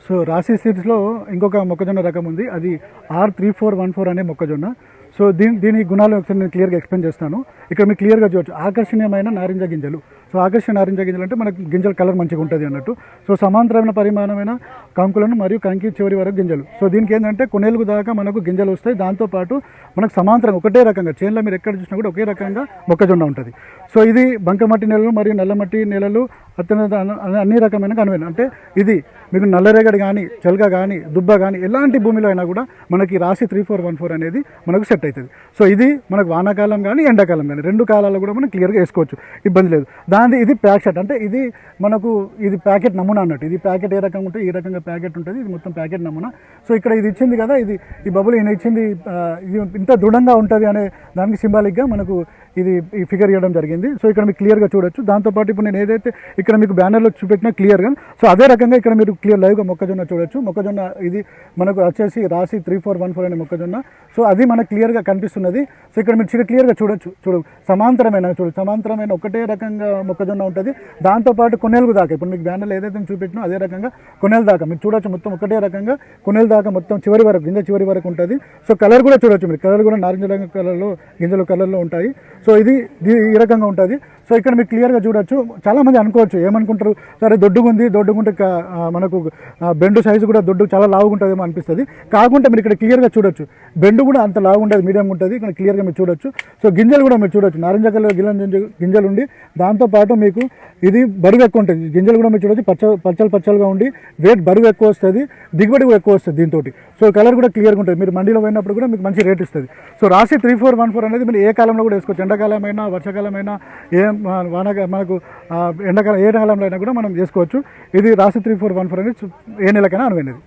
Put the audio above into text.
So రాశి సీడ్స్లో ఇంకొక మొక్కజొన్న రకం ఉంది, అది R3414 అనే మొక్కజొన్న. సో దీని గుణాలు ఒకసారి నేను క్లియర్గా ఎక్స్ప్లెయిన్ చేస్తాను. ఇక్కడ మీరు క్లియర్గా చూడొచ్చు, ఆకర్షణీయమైన నారింజ గింజలు. సో ఆకర్షణ నారింజ గింజలు అంటే మనకి గింజల కలర్ మంచిగా ఉంటుంది అన్నట్టు. సో సమాంతరమైన పరిమాణమైన కంకులను మరియు కంకి చివరి వరకు గింజలు. సో దీనికి ఏంటంటే కొనేలుగు దాకా మనకు గింజలు వస్తాయి. దాంతోపాటు మనకు సమాంతరం ఒకటే రకంగా చేనులో మీరు ఎక్కడ చూసినా కూడా ఒకే రకంగా మొక్కజొన్న ఉంటుంది. సో ఇది బంకమట్టి నేలలు మరియు నల్లమట్టి నేలలు అత్యంత అన్ని రకమైన కనువైన, అంటే ఇది మీకు నల్లరేగడి కానీ చెల్క కానీ దుబ్బ కానీ ఎలాంటి భూమిలో అయినా కూడా మనకి రాశి 3414 అనేది మనకు సెట్ అవుతుంది. సో ఇది మనకు వానాకాలం కానీ ఎండాకాలం కానీ రెండు కాలాల్లో కూడా మనం క్లియర్గా వేసుకోవచ్చు, ఇబ్బంది లేదు. ఇది ప్యాక్ షర్ట్, అంటే ఇది మనకు ఇది ప్యాకెట్ నమూనా అన్నట్టు. ఇది ప్యాకెట్ ఏ రకంగా ఉంటుంది, ఈ రకంగా ప్యాకెట్ ఉంటుంది. ఇది మొత్తం ప్యాకెట్ నమూనా. సో ఇక్కడ ఇది ఇచ్చింది కదా, ఇది ఈ బబుల్ ఈయన ఇచ్చింది, ఇది ఇంత దృఢంగా ఉంటుంది అనే దానికి సింబాలిక్గా మనకు ఇది ఈ ఫిగర్ ఇవ్వడం జరిగింది. సో ఇక్కడ మీకు క్లియర్గా చూడొచ్చు. దాంతోపాటు ఇప్పుడు నేను ఏదైతే ఇక్కడ మీకు బ్యానర్లో చూపెట్టినా క్లియర్గా, సో అదే రకంగా ఇక్కడ మీరు క్లియర్ లైవ్గా మొక్కజొన్న చూడొచ్చు. మొక్కజొన్న ఇది మనకు వచ్చేసి రాశి 3414 అనే మొక్కజొన్న. సో అది మనకు క్లియర్గా కనిపిస్తున్నది. సో ఇక్కడ మీరు క్లియర్గా చూడొచ్చు. సమాంతరమైన ఒకటే రకంగా మొక్కజొన్న ఉంటుంది. దాంతోపాటు కొనేలు దాకా ఇప్పుడు మీకు బ్యానర్లో ఏదైతే చూపెట్టినో అదే రకంగా కొనేలు దాకా మీరు చూడొచ్చు. మొత్తం ఒకటే రకంగా కొనేలు దాకా మొత్తం చివరి వరకు గింజ చివరి వరకు ఉంటుంది. సో కలర్ కూడా చూడొచ్చు మీరు, కలర్ కూడా నారింజ రంగు కలర్లో గింజలు కలర్లో ఉంటాయి. సో ఇది ఈ రకంగా ఉంటుంది. సో ఇక్కడ మీరు క్లియర్గా చూడొచ్చు. చాలామంది అనుకోవచ్చు, ఏమనుకుంటారు, సరే దొడ్డుగుంటే మనకు బెండు సైజు కూడా చాలా లావుగా ఉంటుందేమో అనిపిస్తుంది. కాకుండా మీరు ఇక్కడ క్లియర్గా చూడొచ్చు, బెండు కూడా అంత లావు ఉంటుంది, మీడియం ఉంటుంది. ఇక్కడ క్లియర్గా మీరు చూడొచ్చు. సో గింజలు కూడా మీరు చూడొచ్చు, నారింజ కలర్ గింజలు ఉండి దాంతోపాటు మీకు ఇది బరువు ఎక్కువ ఉంటుంది. గింజలు కూడా మీరు చూడొచ్చు, పచ్చలుగా ఉండి వెయిట్ బరువు ఎక్కువ వస్తుంది, దిగుబడి కూడా ఎక్కువ వస్తుంది దీంతో. సో కలర్ కూడా క్లియర్గా ఉంటుంది. మీరు మండీలో పోయినప్పుడు కూడా మీకు మంచి రేట్ ఇస్తుంది. సో రాశి 3414 అనేది మీరు ఏ కాలంలో కూడా వేసుకోవచ్చు, ఎండాకాలమైనా వర్షాకాలమైనా మనకు ఎండాకాలం ఏ కాలంలో అయినా కూడా మనం చేసుకోవచ్చు. ఇది రాశి 3414 అనేది ఏ నెలకైనా అనువైనది.